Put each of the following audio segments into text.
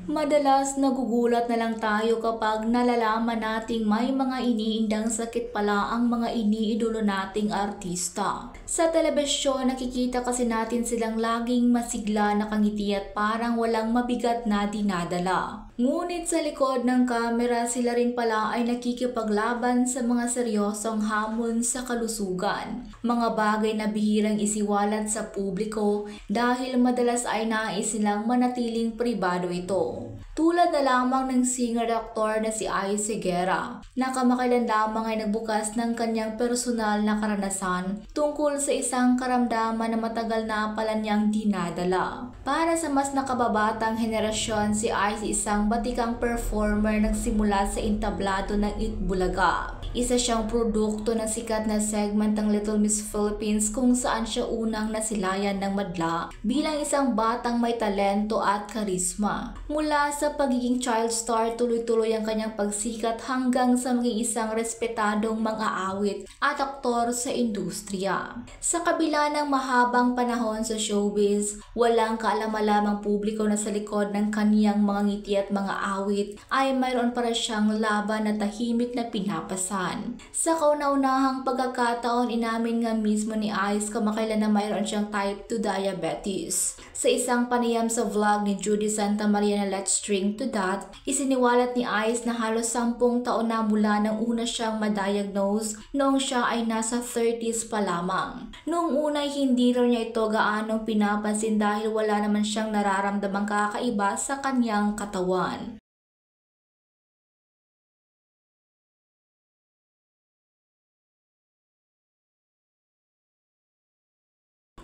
Madalas nagugulat na lang tayo kapag nalalaman nating may mga iniindang sakit pala ang mga iniidolo nating artista. Sa telebisyon, nakikita kasi natin silang laging masigla, nakangiti at parang walang mabigat na dinadala. Ngunit sa likod ng kamera, sila rin pala ay nakikipaglaban sa mga seryosong hamon sa kalusugan. Mga bagay na bihirang isiwalat sa publiko dahil madalas ay nais silang manatiling pribado ito. Tulad na lamang ng singer-aktor na si Ice Higuera, na kamakailan lamang ay nagbukas ng kanyang personal na karanasan tungkol sa isang karamdaman na matagal na pala niyang dinadala. Para sa mas nakababatang henerasyon, si Ice isang batikang performer nagsimula sa entablado ng Itbulaga. Isa siyang produkto ng sikat na segment ng Little Miss Philippines kung saan siya unang nasilayan ng madla bilang isang batang may talento at karisma. Mula sa pagiging child star, tuloy-tuloy ang kanyang pagsikat hanggang sa maging isang respetadong mang-aawit at aktor sa industriya. Sa kabila ng mahabang panahon sa showbiz, walang kaalam-alamang publiko na sa likod ng kaniyang mga ngiti at mga awit ay mayroon para siyang laban na tahimik na pinapasan. Sa kauna-unahang pagkakataon, inamin nga mismo ni Ice kamakailan na mayroon siyang type 2 diabetes. Sa isang panayam sa vlog ni Judy Santa Maria na Let's Drink to That, isiniwalat ni Ice na halos 10 taon na mula nang una siyang ma-diagnose noong siya ay nasa 30s pa lamang. Noong una ay hindi raw niya ito gaanong pinapansin dahil wala naman siyang nararamdamang kakaiba sa kanyang katawan.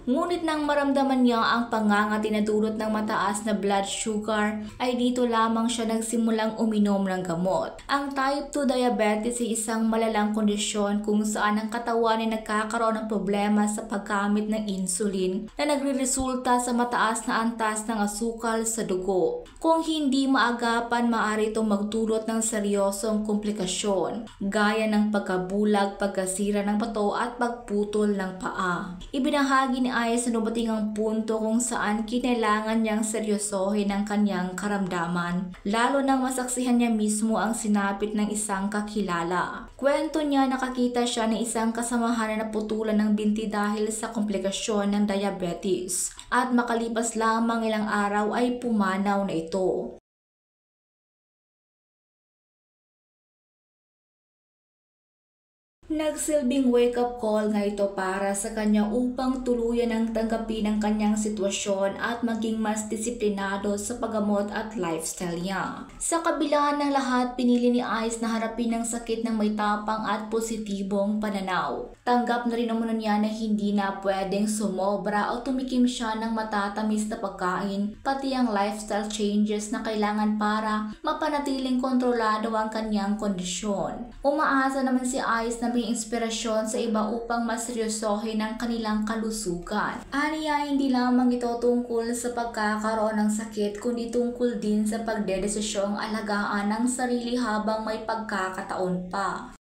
Ngunit nang maramdaman niya ang pangangati na dulot ng mataas na blood sugar, ay dito lamang siya nagsimulang uminom ng gamot. Ang type 2 diabetes ay isang malalang kondisyon kung saan ang katawan ay nagkakaroon ng problema sa paggamit ng insulin na nagreresulta sa mataas na antas ng asukal sa dugo. Kung hindi maagapan, maaari itong magdulot ng seryosong komplikasyon, gaya ng pagkabulag, pagkasira ng bato at pagputol ng paa. Ibinahagi ni Ice na dumating ang punto kung saan kinailangan niyang seryosohin ang kanyang karamdaman, lalo nang masaksihan niya mismo ang sinapit ng isang kakilala. Kwento niya, nakakita siya ng isang kasamahan na naputulan ng binti dahil sa komplikasyon ng diabetes at makalipas lamang ilang araw ay pumanaw na ito. Nagsilbing wake-up call nga ito para sa kanya upang tuluyan ang tanggapin ang kanyang sitwasyon at maging mas disiplinado sa paggamot at lifestyle niya. Sa kabila ng lahat, pinili ni Ice na harapin ang sakit ng may tapang at positibong pananaw. Tanggap na rin naman niya na hindi na pwedeng sumobra o tumikim siya ng matatamis na pagkain, pati ang lifestyle changes na kailangan para mapanatiling kontrolado ang kanyang kondisyon. Umaasa naman si Ice na may inspirasyon sa iba upang mas seryosohin ang kanilang kalusugan. Aniya, hindi lamang ito tungkol sa pagkakaroon ng sakit, kundi tungkol din sa pagdedesisyong alagaan ng sarili habang may pagkakataon pa.